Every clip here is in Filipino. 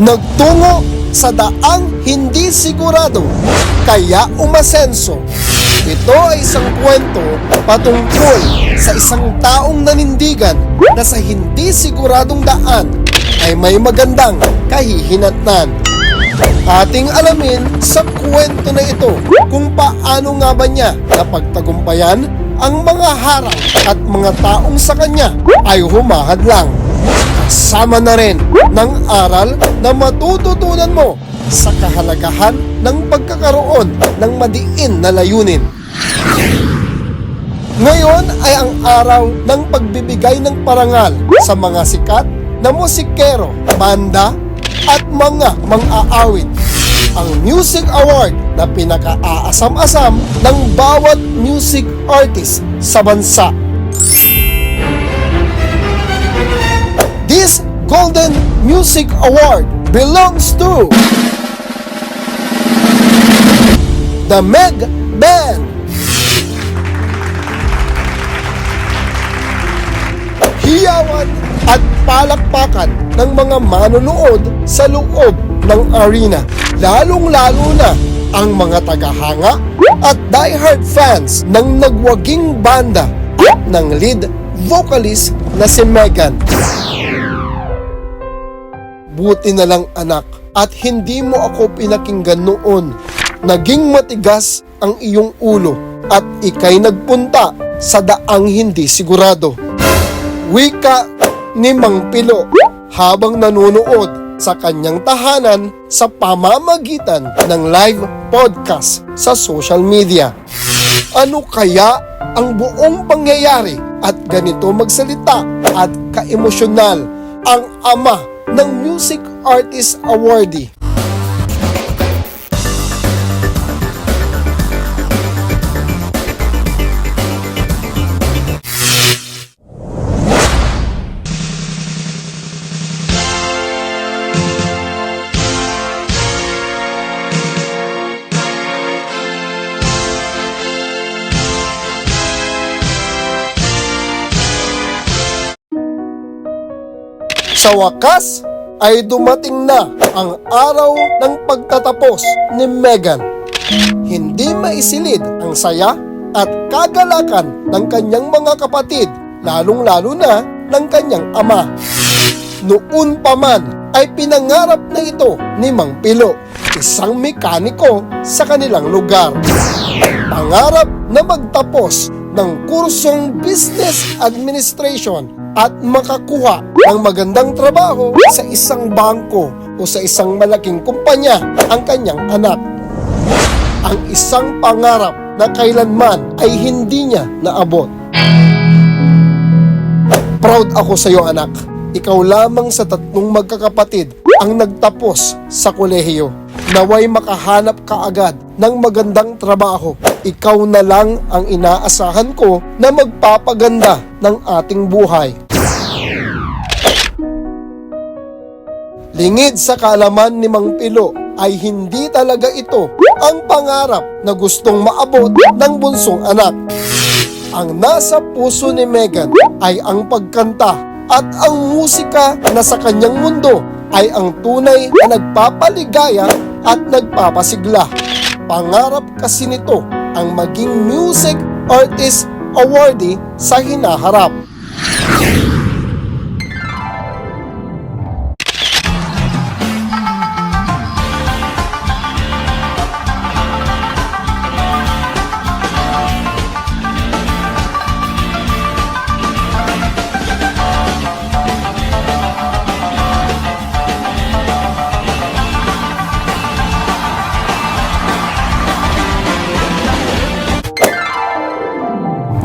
Nagtungo sa daang hindi sigurado, kaya umasenso. Ito ay isang kwento patungkol sa isang taong nanindigan na sa hindi siguradong daan ay may magandang kahihinatnan. Ating alamin sa kwento na ito kung paano nga ba niya napagtagumpayan ang mga harang at mga taong sa kanya ay humahadlang. Kasama na rin ng aral na matututunan mo sa kahalagahan ng pagkakaroon ng madiin na layunin. Ngayon ay ang araw ng pagbibigay ng parangal sa mga sikat na musikero, banda at mga mang-aawit. Ang Music Award na pinaka-aasam-asam ng bawat music artist sa bansa. This Golden Music Award belongs to the Meg Band. Hiyawan at palakpakan ng mga manonood sa loob ng arena, lalong-lalo na ang mga tagahanga at diehard fans ng nagwaging banda at ng lead vocalist na si Megan. Buti na lang anak at hindi mo ako pinakinggan noon. Naging matigas ang iyong ulo at ika'y nagpunta sa daang hindi sigurado. Wika ni Mang Pilo habang nanonood sa kanyang tahanan sa pamamagitan ng live podcast sa social media. Ano kaya ang buong pangyayari at ganito magsalita at kaemosyonal ang ama ng Music Artist Awardee? Sa wakas ay dumating na ang araw ng pagtatapos ni Megan. Hindi maisilid ang saya at kagalakan ng kanyang mga kapatid, lalong-lalo na ng kanyang ama. Noon pa man ay pinangarap na ito ni Mang Pilo, isang mekaniko sa kanilang lugar. Pangarap na magtapos ng kursong Business Administration at makakuha ng magandang trabaho sa isang bangko o sa isang malaking kumpanya ang kanyang anak. Ang isang pangarap na kailanman ay hindi niya naabot. Proud ako sa iyo anak. Ikaw lamang sa 3 magkakapatid ang nagtapos sa kolehiyo. Naway makahanap ka agad ng magandang trabaho. Ikaw na lang ang inaasahan ko na magpapaganda ng ating buhay. Lingid sa kaalaman ni Mang Pilo ay hindi talaga ito ang pangarap na gustong maabot ng bunsong anak. Ang nasa puso ni Megan ay ang pagkanta at ang musika na sa kanyang mundo ay ang tunay na nagpapaligaya at nagpapasigla. Pangarap kasi nito ang maging Music Artist Awardee sa hinaharap.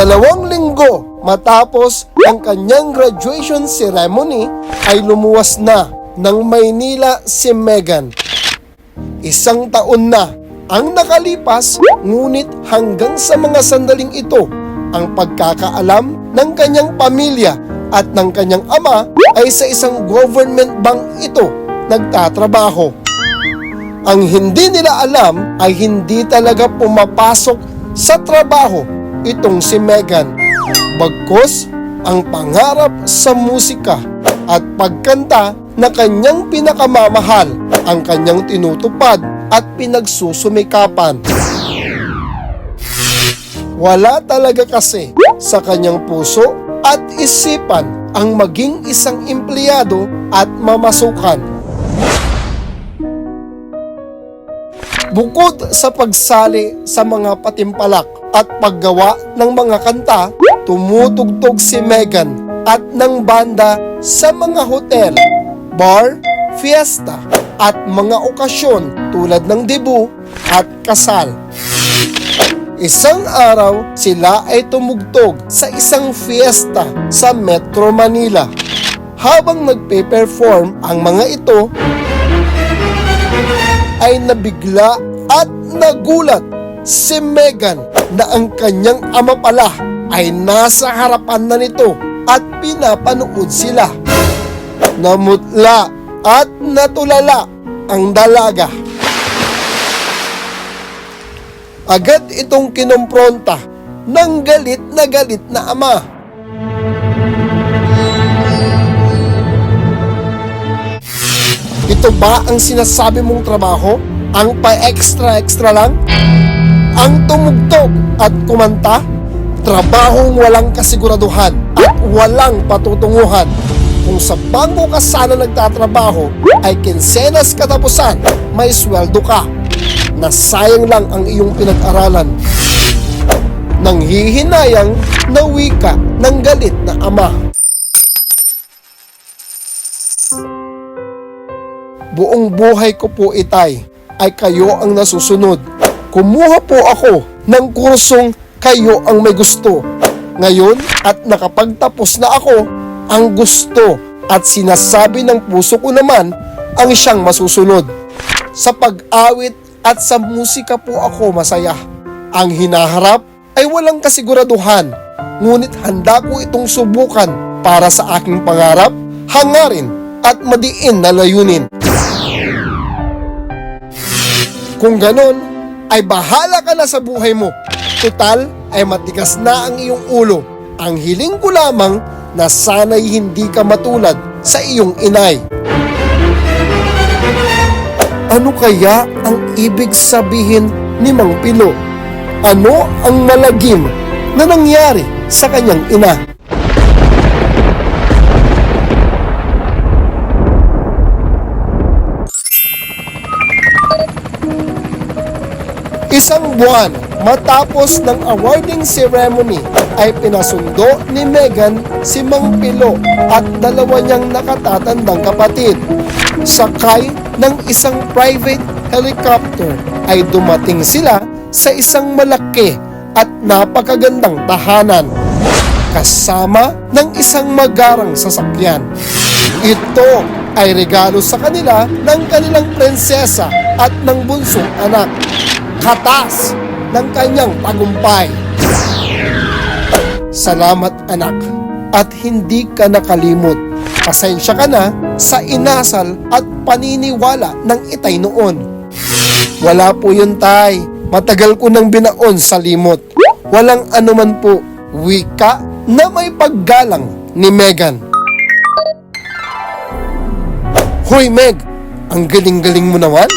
Dalawang linggo matapos ang kanyang graduation ceremony ay lumuwas na ng Maynila si Megan. 1 taon na ang nakalipas, ngunit hanggang sa mga sandaling ito, ang pagkakaalam ng kanyang pamilya at ng kanyang ama ay sa isang government bank ito nagtatrabaho. Ang hindi nila alam ay hindi talaga pumapasok sa trabaho itong si Megan. Bagkus ang pangarap sa musika at pagkanta na kanyang pinakamamahal ang kanyang tinutupad at pinagsusumikapan. Wala talaga kasi sa kanyang puso at isipan ang maging isang empleyado at mamasukan. Bukod sa pagsali sa mga patimpalak at paggawa ng mga kanta, tumutugtog si Megan at ng banda sa mga hotel, bar, fiesta at mga okasyon tulad ng debut at kasal. Isang araw, sila ay tumugtog sa isang fiesta sa Metro Manila. Habang nagpe-perform ang mga ito, ay nabigla at nagulat si Megan na ang kanyang ama pala ay nasa harapan na nito at pinapanood sila. Namutla at natulala ang dalaga. Agad itong kinompronta ng galit na ama. Ito ba ang sinasabi mong trabaho? Ang pa-extra lang? Ang tumugtog at kumanta? Trabahong walang kasiguraduhan at walang patutunguhan. Kung sa bangko ka sana nagtatrabaho ay kinsenas katapusan, may sweldo ka. Nasayang lang ang iyong pinag-aralan. Nanghihinayang na wika ng galit na ama. Buong buhay ko po, itay, ay kayo ang nasusunod. Kumuha po ako ng kursong kayo ang may gusto. Ngayon at nakapagtapos na ako, ang gusto at sinasabi ng puso ko naman ang siyang masusunod. Sa pag-awit at sa musika po ako masaya. Ang hinaharap ay walang kasiguraduhan, ngunit handa ko itong subukan para sa aking pangarap, hangarin at madiin na layunin. Kung ganon, ay bahala ka na sa buhay mo. Total ay matigas na ang iyong ulo. Ang hiling ko lamang na sana'y hindi ka matulad sa iyong inay. Ano kaya ang ibig sabihin ni Mang Pilo? Ano ang malagim na nangyari sa kanyang ina? Isang buwan matapos ng awarding ceremony ay pinasundo ni Megan si Mang Pilo at dalawa niyang nakatatandang kapatid. Sakay ng isang private helicopter ay dumating sila sa isang malaki at napakagandang tahanan kasama ng isang magarang sasakyan. Ito ay regalo sa kanila ng kanilang prinsesa at ng bunsong anak, katas ng kanyang tagumpay. Salamat anak, at hindi ka nakalimot. Pasensya ka na sa inasal at paniniwala ng itay noon. Wala po yun, tay. Matagal ko nang binaon sa limot. Walang anuman po. Wika na may paggalang ni Megan. Hoy Meg, ang galing-galing mo naman.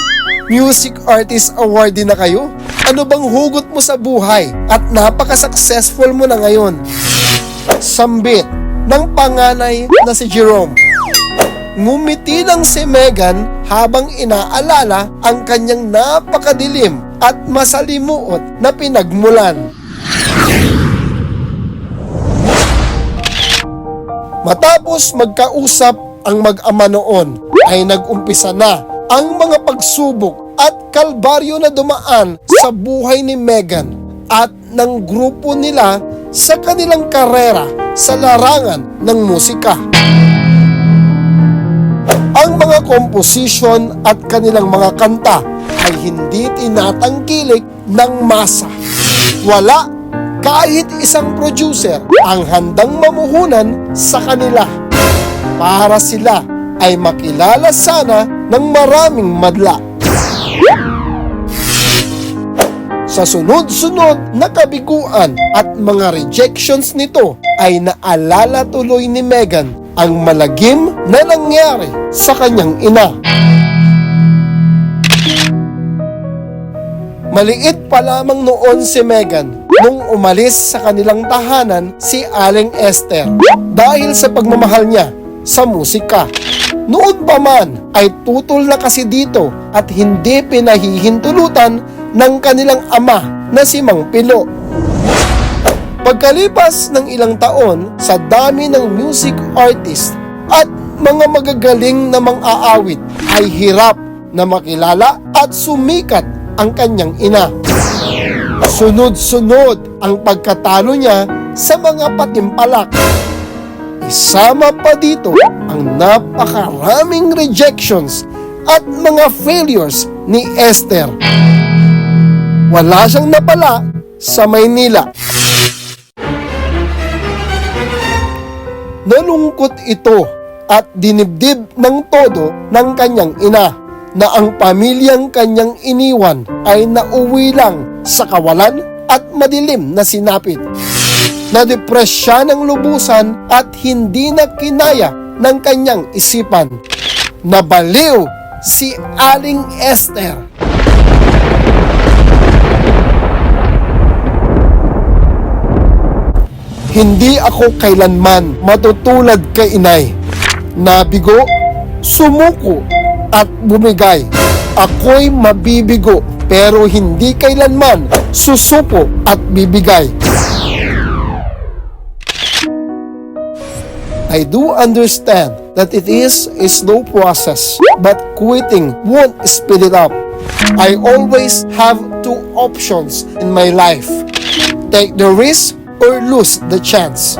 Music Artist Award din na kayo. Ano bang hugot mo sa buhay at napaka-successful mo na ngayon? Sambit ng panganay na si Jerome. Ngumiti lang si Megan habang inaalala ang kanyang napakadilim at masalimuot na pinagmulan. Matapos magkausap ang mag-ama noon, ay nag-umpisa na ang mga pagsubok at kalbaryo na dumaan sa buhay ni Megan at ng grupo nila sa kanilang karera sa larangan ng musika. Ang mga komposisyon at kanilang mga kanta ay hindi tinatangkilik ng masa. Wala kahit isang producer ang handang mamuhunan sa kanila para sila ay makilala sana ng maraming madla. Sa sunod-sunod na kabiguan at mga rejections nito ay naalala tuloy ni Megan ang malagim na nangyari sa kanyang ina. Maliit pa lamang noon si Megan nung umalis sa kanilang tahanan si Aling Esther dahil sa pagmamahal niya sa musika. Noon pa man ay tutol na kasi dito at hindi pinahihintulutan ng kanilang ama na si Mang Pilo. Pagkalipas ng ilang taon sa dami ng music artist at mga magagaling na mang-aawit ay hirap na makilala at sumikat ang kanyang ina. Sunod-sunod ang pagkatalo niya sa mga patimpalak. Isama pa dito ang napakaraming rejections at mga failures ni Esther. Wala siyang napala sa Maynila. Nalungkot ito at dinibdib ng todo ng kanyang ina na ang pamilyang kanyang iniwan ay nauwi lang sa kawalan at madilim na sinapit. Na-depress siya ng lubusan at hindi na kinaya ng kanyang isipan. Nabaliw si Aling Esther. Hindi ako kailanman matutulad kay inay. Nabigo, sumuko, at bumigay. Ako'y mabibigo pero hindi kailanman susuko at bibigay. I do understand that it is a slow process, but quitting won't speed it up. I always have two options in my life. Take the risk or lose the chance.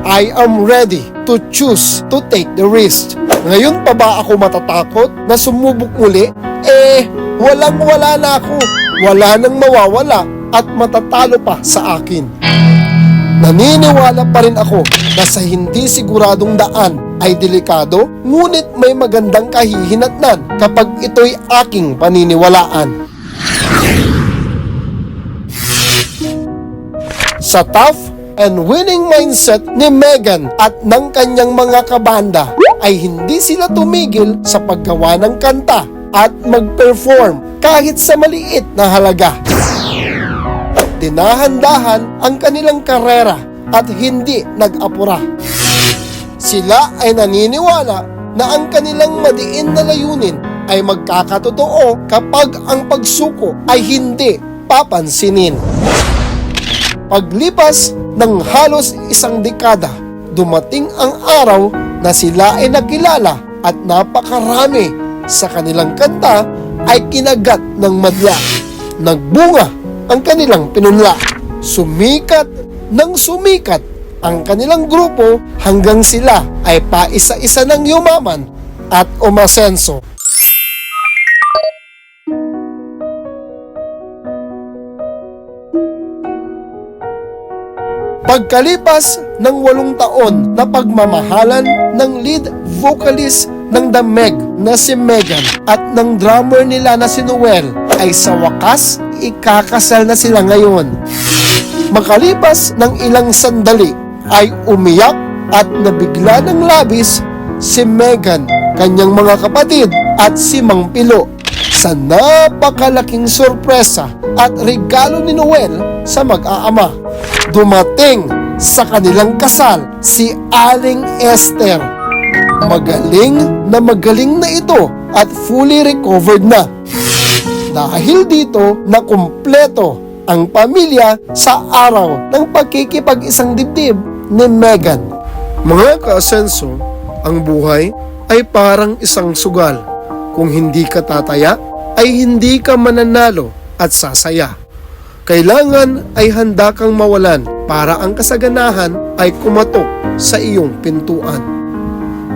I am ready to choose to take the risk. Ngayon pa ba ako matatakot na sumubok muli? Walang-wala na ako. Wala nang mawawala at matatalo pa sa akin. Naniniwala pa rin ako na sa hindi siguradong daan ay delikado, ngunit may magandang kahihinatnan kapag ito'y aking paniniwalaan. Sa tough and winning mindset ni Megan at ng kanyang mga kabanda ay hindi sila tumigil sa paggawa ng kanta at mag-perform kahit sa maliit na halaga. Dinahan-dahan ang kanilang karera at hindi nag-apura. Sila ay naniniwala na ang kanilang madiin na layunin ay magkakatotoo kapag ang pagsuko ay hindi papansinin. Paglipas ng halos isang dekada, dumating ang araw na sila ay nakilala at napakarami sa kanilang kanta ay kinagat ng madla. Nagbunga ang kanilang pinunla. Sumikat ng sumikat ang kanilang grupo hanggang sila ay paisa-isa ng yumaman at umasenso. Pagkalipas ng 8 taon na pagmamahalan ng lead vocalist ng The Meg na si Megan at ng drummer nila na si Noel, ay sa wakas ikakasal na sila ngayon. Makalipas ng ilang sandali ay umiyak at nabigla ng labis si Megan, kanyang mga kapatid at si Mang Pilo sa napakalaking sorpresa at regalo ni Noel sa mag-aama. Dumating sa kanilang kasal si Aling Esther. Magaling na ito at fully recovered na. Dahil dito na kumpleto ang pamilya sa araw ng pagkikipag-isang dibdib ni Megan. Mga kaasenso, ang buhay ay parang isang sugal. Kung hindi ka tataya, ay hindi ka mananalo at sasaya. Kailangan ay handa kang mawalan para ang kasaganahan ay kumatok sa iyong pintuan.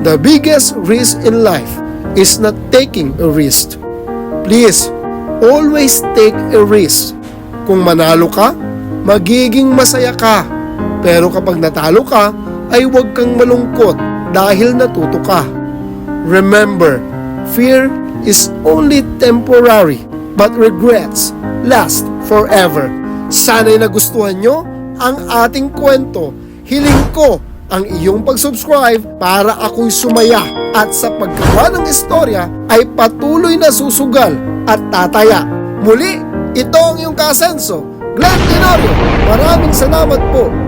The biggest risk in life is not taking a risk. Please, always take a risk. Kung manalo ka, magiging masaya ka. Pero kapag natalo ka, ay huwag kang malungkot dahil natuto ka. Remember, fear is only temporary, but regrets last forever. Sana'y nagustuhan nyo ang ating kwento. Hiling ko ang iyong pag-subscribe para ako'y sumaya at sa paggawa ng istorya ay patuloy na susugal at tataya. Muli, ito ang iyong kasenso, Glenn Tenorio. Maraming salamat po.